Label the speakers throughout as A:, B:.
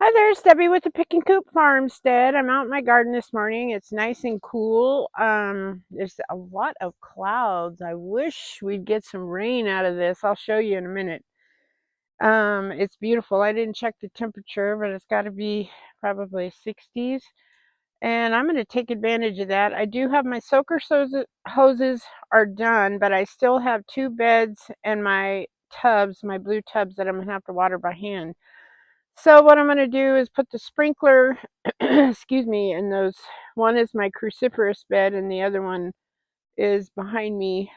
A: Hi there, it's Debbie with the Pickin Coop Farmstead. I'm out in my garden this morning. It's nice and cool. There's a lot of clouds. I wish we'd get some rain out of this. I'll show you in a minute. It's beautiful. I didn't check the temperature, but it's got to be probably 60s. And I'm going to take advantage of that. I do have my soaker hoses are done, but I still have two beds and my tubs, my blue tubs that I'm going to have to water by hand. So what I'm going to do is put the sprinkler, excuse me, in those. One is my cruciferous bed and the other one is behind me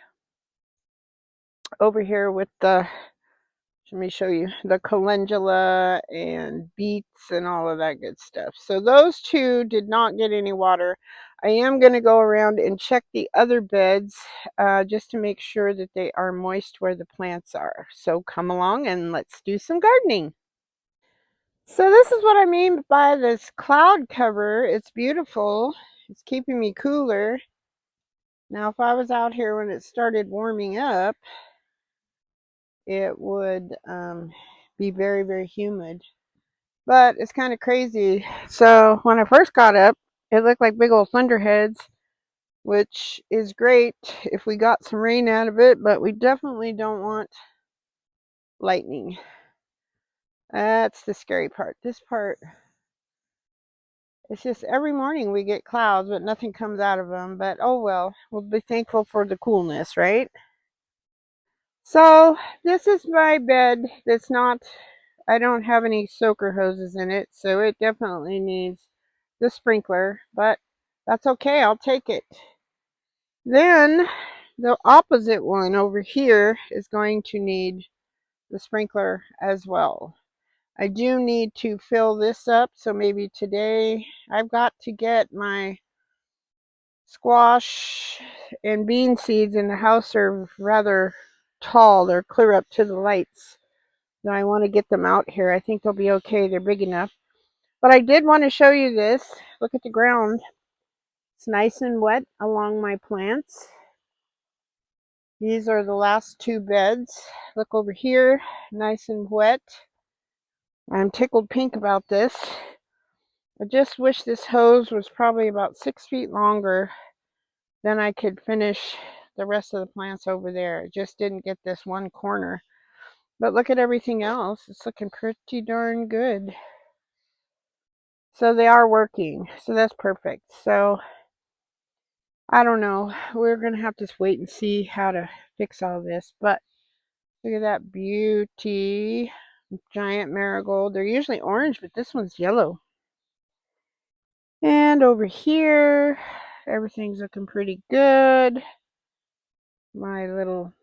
A: over here with let me show you, the calendula and beets and all of that good stuff. So those two did not get any water. I am going to go around and check the other beds just to make sure that they are moist where the plants are. So come along and let's do some gardening. So this is what I mean by this cloud cover. It's beautiful. It's keeping me cooler. Now, if I was out here when it started warming up, it would be very, very humid. But it's kind of crazy. So when I first got up, it looked like big old thunderheads, which is great if we got some rain out of it, but we definitely don't want lightning. That's the scary part. This part, it's just every morning we get clouds, but nothing comes out of them. But oh well, we'll be thankful for the coolness, right? So this is my bed that's not, I don't have any soaker hoses in it, so it definitely needs the sprinkler, but that's okay, I'll take it. Then the opposite one over here is going to need the sprinkler as well. I do need to fill this up, so maybe today I've got to get my squash and bean seeds in the house are rather tall. They're clear up to the lights. Now I want to get them out here. I think they'll be okay. They're big enough. But I did want to show you this. Look at the ground. It's nice and wet along my plants. These are the last two beds. Look over here. Nice and wet. I'm tickled pink about this. I just wish this hose was probably about 6 feet longer. Then I could finish the rest of the plants over there. It just didn't get this one corner. But look at everything else. It's looking pretty darn good. So they are working. So that's perfect. So I don't know. We're going to have to wait and see how to fix all this. But look at that beauty. Giant marigold. They're usually orange, but this one's yellow. And over here, everything's looking pretty good. My little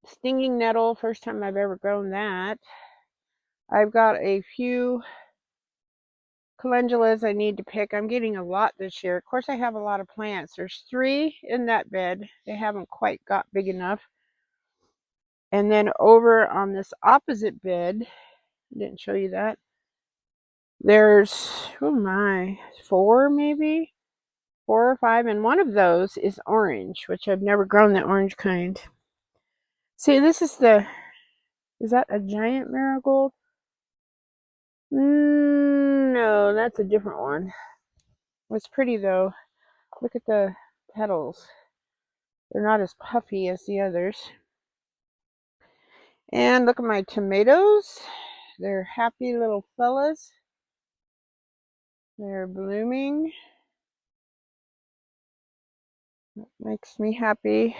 A: stinging nettle, first time I've ever grown that. I've got a few calendulas I need to pick. I'm getting a lot this year. Of course, I have a lot of plants. There's 3 in that bed. They haven't quite got big enough. And then over on this opposite bed, I didn't show you that. There's, oh my, 4 maybe? 4 or 5, and one of those is orange, which I've never grown the orange kind. See, this is is that a giant marigold? No, that's a different one. It's pretty though. Look at the petals. They're not as puffy as the others. And look at my tomatoes. They're happy little fellas. They're blooming. That makes me happy.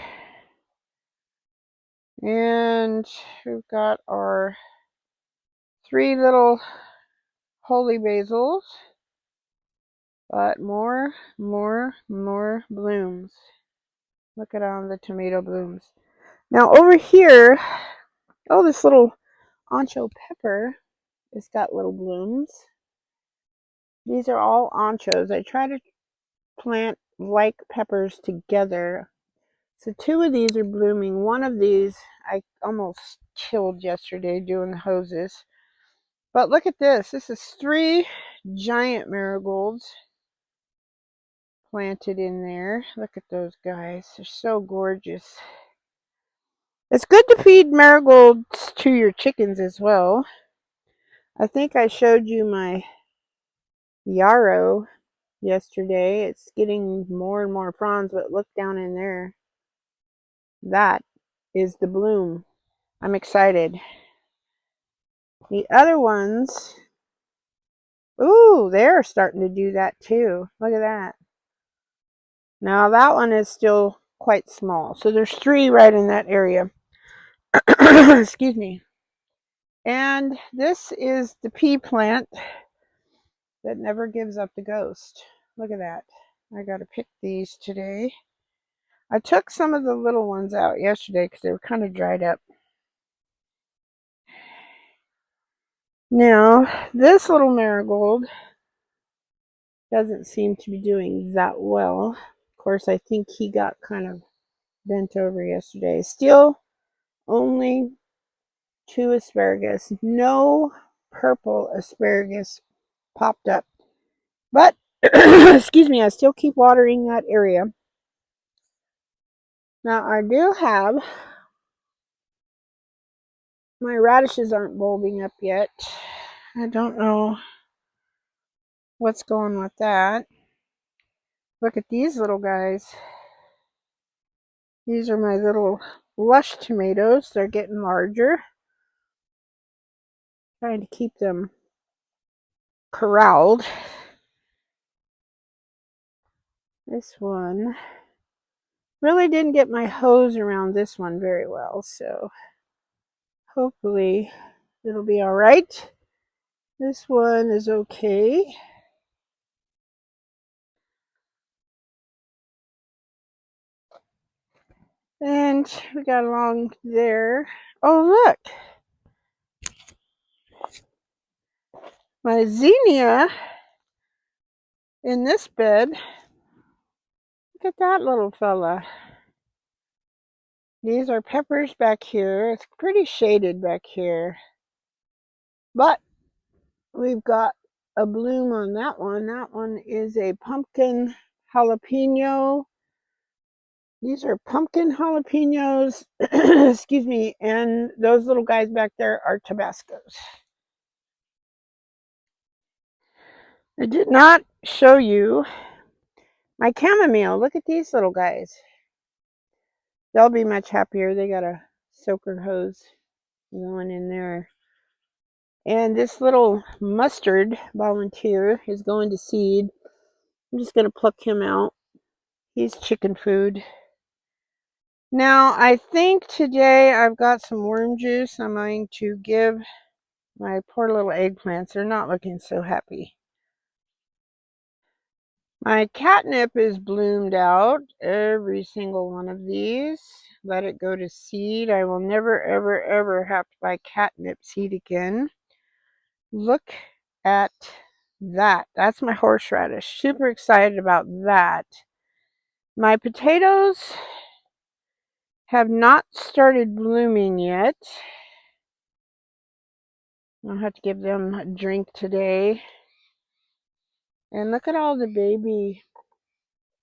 A: And we've got our 3 little holy basils. But more blooms. Look at all the tomato blooms. Now over here, oh, this little ancho pepper has got little blooms. These are all anchos. I try to plant like peppers together. So 2 of these are blooming. One of these I almost killed yesterday doing the hoses. But look at this. This is 3 giant marigolds planted in there. Look at those guys. They're so gorgeous. It's good to feed marigolds to your chickens as well. I think I showed you my yarrow yesterday. It's getting more and more fronds, but look down in there. That is the bloom. I'm excited. The other ones, ooh, they're starting to do that too. Look at that. Now that one is still quite small. So there's 3 right in that area. Excuse me. And this is the pea plant that never gives up the ghost. Look at that. I got to pick these today. I took some of the little ones out yesterday because they were kind of dried up. Now, this little marigold doesn't seem to be doing that well. Of course, I think he got kind of bent over yesterday. Still only 2 asparagus. No purple asparagus popped up. But, excuse me, I still keep watering that area. Now, I do have, my radishes aren't bulbing up yet. I don't know what's going with that. Look at these little guys. These are my little lush tomatoes. They're getting larger. Trying to keep them corralled. This one, really didn't get my hose around this one very well, so hopefully it'll be all right. This one is okay. And we got along there. Oh, look. My zinnia in this bed. Look at that little fella. These are peppers back here. It's pretty shaded back here. But we've got a bloom on that one. That one is a pumpkin jalapeno. These are pumpkin jalapenos. Excuse me. And those little guys back there are Tabascos. I did not show you my chamomile. Look at these little guys. They'll be much happier. They got a soaker hose going in there. And this little mustard volunteer is going to seed. I'm just going to pluck him out. He's chicken food. Now, I think today I've got some worm juice I'm going to give my poor little eggplants. They're not looking so happy. My catnip is bloomed out, every single one of these. Let it go to seed. I will never, ever, ever have to buy catnip seed again. Look at that. That's my horseradish. Super excited about that. My potatoes have not started blooming yet. I'll have to give them a drink today. And look at all the baby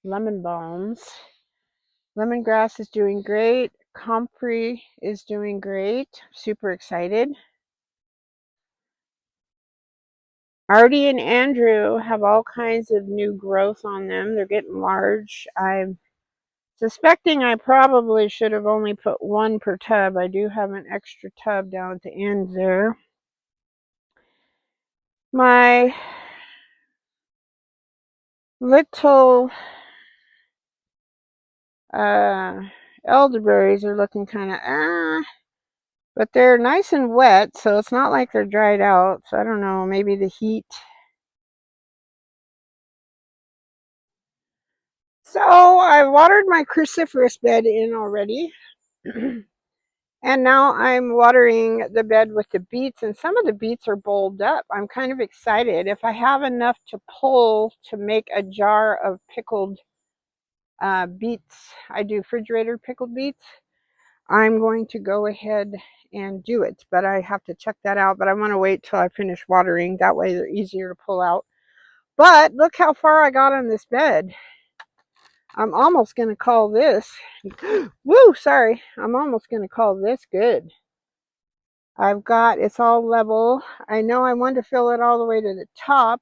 A: lemon balms. Lemongrass is doing great. Comfrey is doing great. Super excited. Artie and Andrew have all kinds of new growth on them. They're getting large. I'm suspecting I probably should have only put 1 per tub. I do have an extra tub down at the end there. My little elderberries are looking kind of but they're nice and wet, so it's not like they're dried out. So I don't know, maybe the heat. So I watered my cruciferous bed in already. And now I'm watering the bed with the beets, and some of the beets are bulbed up. I'm kind of excited. If I have enough to pull to make a jar of pickled beets, I do refrigerator pickled beets, I'm going to go ahead and do it. But I have to check that out. But I want to wait till I finish watering. That way they're easier to pull out. But look how far I got on this bed. I'm almost going to call this, woo, sorry. I'm almost going to call this good. It's all level. I know I want to fill it all the way to the top,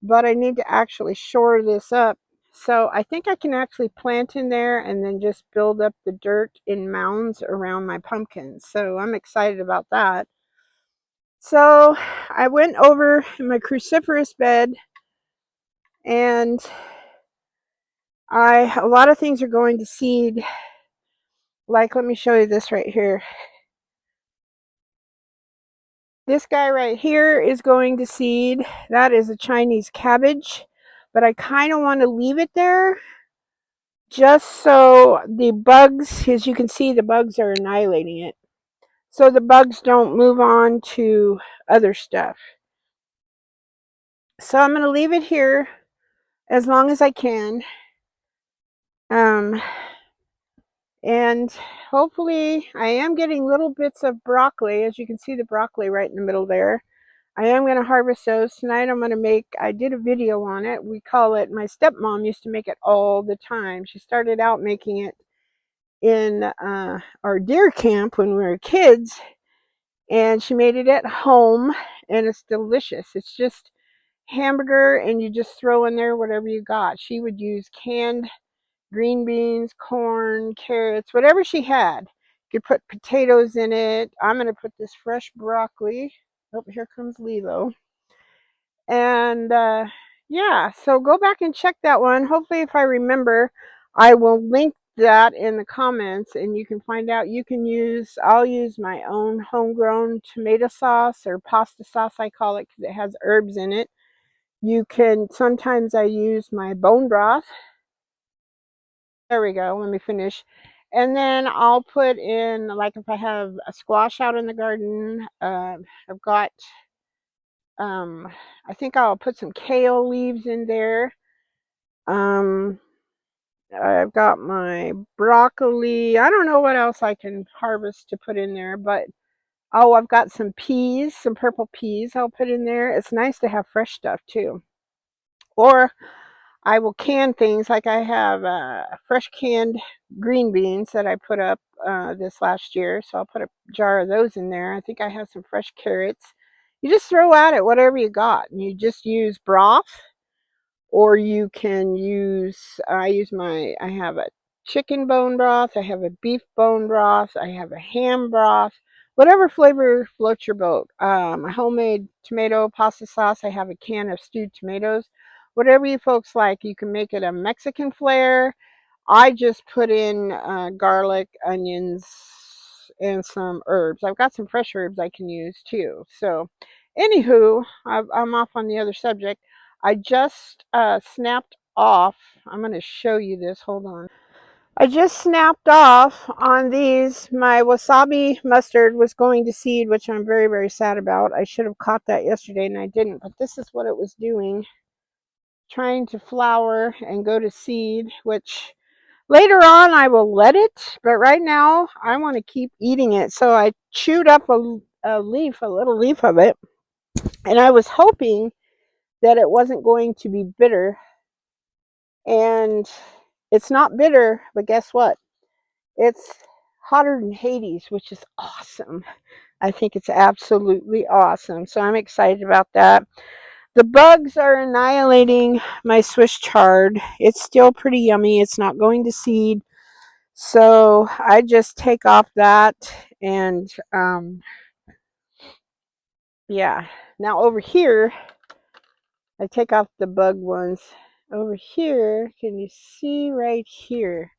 A: but I need to actually shore this up. So I think I can actually plant in there and then just build up the dirt in mounds around my pumpkins. So I'm excited about that. So I went over my cruciferous bed, and a lot of things are going to seed. Like, let me show you this right here. This guy right here is going to seed. That is a Chinese cabbage, but I kind of want to leave it there just so the bugs, as you can see, the bugs are annihilating it. So the bugs don't move on to other stuff. So I'm going to leave it here as long as I can. And hopefully I am getting little bits of broccoli. As you can see, the broccoli right in the middle there. I am going to harvest those tonight. I did a video on it. We call it, my stepmom used to make it all the time. She started out making it in our deer camp when we were kids, and she made it at home, and it's delicious. It's just hamburger, and you just throw in there whatever you got. She would use canned green beans, corn, carrots, whatever she had. You could put potatoes in it. I'm going to put this fresh broccoli. Oh, here comes Lilo. And yeah, so go back and check that one. Hopefully, if I remember, I will link that in the comments, and you can find out. I'll use my own homegrown tomato sauce, or pasta sauce I call it, because it has herbs in it. Sometimes I use my bone broth. There we go. Let me finish. And then I'll put in, like, if I have a squash out in the garden, I've got, I think I'll put some kale leaves in there. I've got my broccoli. I don't know what else I can harvest to put in there, but oh, I've got some peas, some purple peas I'll put in there. It's nice to have fresh stuff too. Or I will can things, like I have fresh canned green beans that I put up this last year. So I'll put a jar of those in there. I think I have some fresh carrots. You just throw at it whatever you got. And you just use broth, or you can I have a chicken bone broth, I have a beef bone broth, I have a ham broth, whatever flavor floats your boat. A homemade tomato pasta sauce, I have a can of stewed tomatoes. Whatever you folks like, you can make it a Mexican flair. I just put in garlic, onions, and some herbs. I've got some fresh herbs I can use too. So, anywho, I'm off on the other subject. I just snapped off. I'm going to show you this. Hold on. I just snapped off on these. My wasabi mustard was going to seed, which I'm very, very sad about. I should have caught that yesterday and I didn't, but this is what it was doing. Trying to flower and go to seed, which later on I will let it, but right now I want to keep eating it. So I chewed up a little leaf of it, and I was hoping that it wasn't going to be bitter. And it's not bitter, but guess what? It's hotter than Hades, which is awesome. I think it's absolutely awesome. So I'm excited about that. The bugs are annihilating my Swiss chard. It's still pretty yummy. It's not going to seed. So I just take off that, and yeah. Now over here, I take off the bug ones. Over here, can you see right here?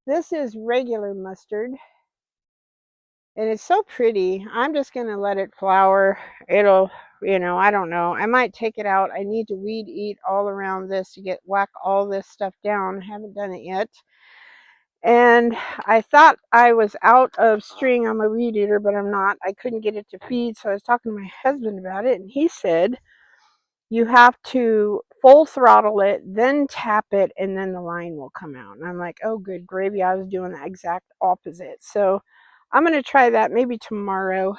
A: This is regular mustard, and it's so pretty. I'm just going to let it flower. It'll, I don't know. I might take it out. I need to weed eat all around this to whack all this stuff down. I haven't done it yet. And I thought I was out of string on my weed eater, but I'm not. I couldn't get it to feed, so I was talking to my husband about it, and he said you have to full throttle it, then tap it, and then the line will come out. And I'm like, oh, good gravy. I was doing the exact opposite. So I'm going to try that maybe tomorrow.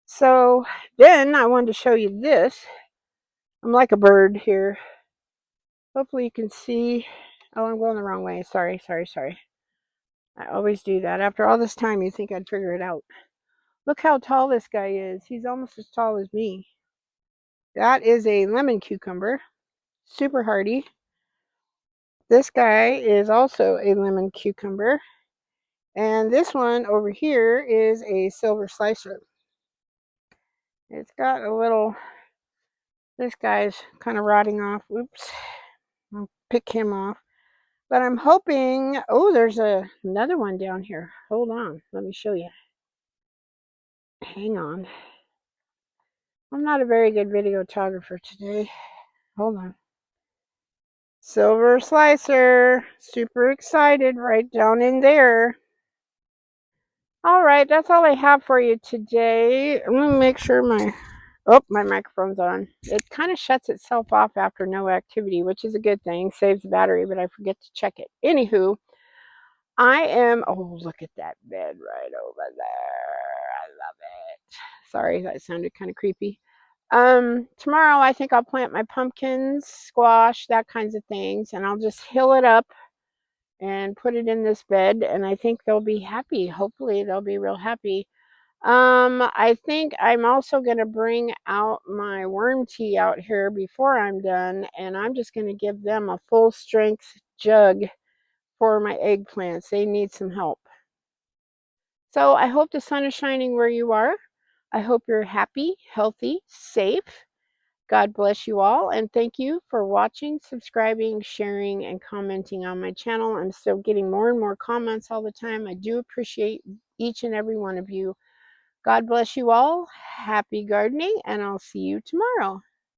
A: So then I wanted to show you this. I'm like a bird here. Hopefully you can see. Oh, I'm going the wrong way. Sorry. I always do that. After all this time, you think I'd figure it out. Look how tall this guy is. He's almost as tall as me. That is a lemon cucumber. Super hardy. This guy is also a lemon cucumber. And this one over here is a silver slicer. It's got a little, this guy's kind of rotting off. Oops. I'll pick him off. But I'm hoping, oh, there's another one down here. Hold on. Let me show you. Hang on. I'm not a very good videographer today. Hold on. Silver slicer. Super excited right down in there. All right, that's all I have for you today. I'm going to make sure my microphone's on. It kind of shuts itself off after no activity, which is a good thing. Saves the battery, but I forget to check it. Anywho, oh, look at that bed right over there. I love it. Sorry, that sounded kind of creepy. Tomorrow I think I'll plant my pumpkins, squash, that kinds of things, and I'll just hill it up and put it in this bed, and I think they'll be happy. Hopefully they'll be real happy. I think I'm also going to bring out my worm tea out here before I'm done, and I'm just going to give them a full strength jug for my eggplants. They need some help. So I hope the sun is shining where you are. I hope you're happy, healthy, safe. God bless you all, and thank you for watching, subscribing, sharing, and commenting on my channel. I'm still getting more and more comments all the time. I do appreciate each and every one of you. God bless you all. Happy gardening, and I'll see you tomorrow.